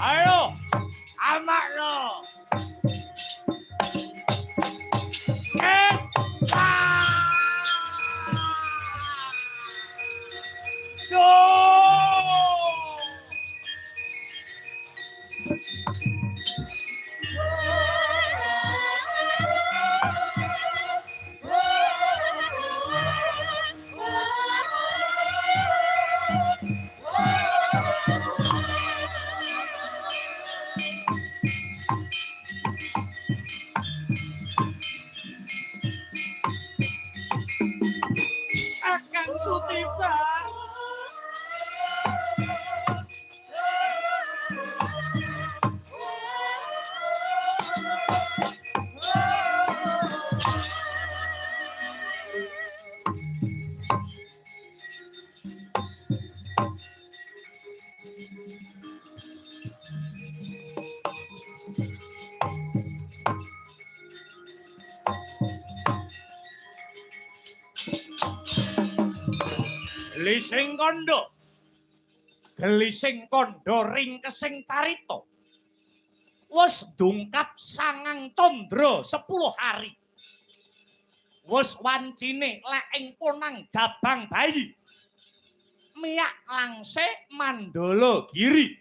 Ayo, amakno. Akan Sutiba. Gelising kondo. Gelising kondo ringkesing carita. Wes dungkap sangang condro 10 hari. Wes wancine lek ing Ponang Jabang Bayi. Miyak langse Mandala Giri.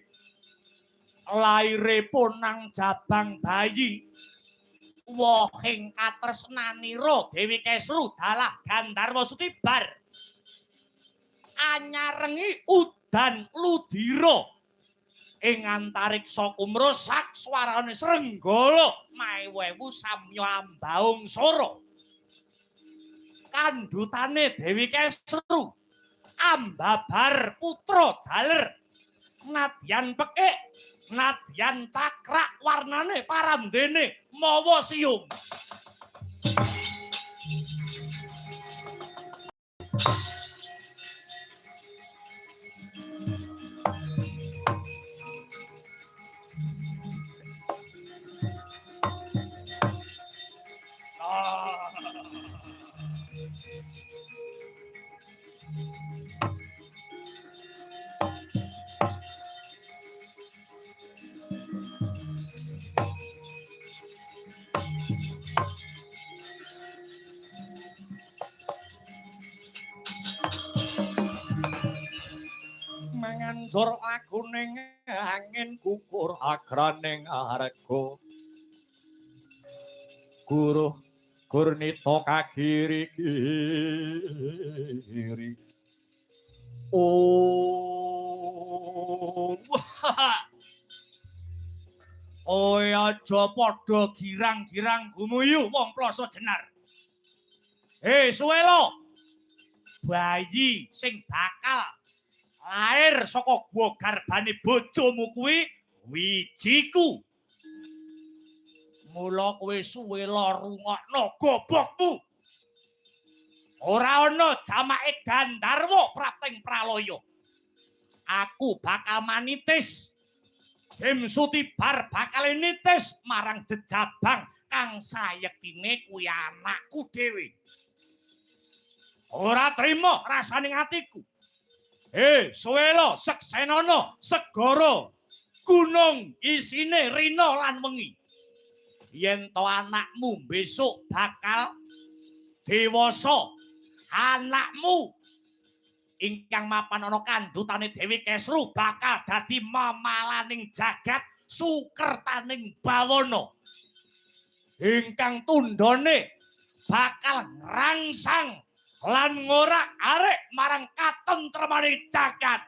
Laire Ponang Jabang Bayi. Wohing katresnanira Dewi Kesru dalah Gandharwa Sutibar. Anyarengi udan ludira ing antariksa kumrusak swarane Srenggala maewewu samya ambaung sora. Kandhutane Dewi Kesru ambabar putra jaler nadyan pekik nadyan cakrak warnane parandene mawa siung. Manganjur laguning angin kukur agraning arga. Guruh Gurnita kagiri kiri. Oh. Oe aja padha girang-girang gumuyu wong plasa jenar. Suwelo. Bayi sing bakal lair saka gua garbane bojomu kuwi wijiku. Mula kowe suwela rungokno gobokmu. Ora ana jamake Gandharwa prapting pralaya. Aku bakal manitis. Jem Sutibar bakal nitis marang jejabang kang sayektine kuwi anakku dhewe. Ora trima rasaning atiku. Suwela Seksenana segara gunung isine rina lan wengi. Yen to anakmu besok bakal dewasa, anakmu ingkang mapan ana kandhutane Dewi Kesru bakal dadi mamalaning jagat sukertaning bawana. Ingkang tundhane bakal ngrangsang lan ngorak-arik marang katentremaning jagat.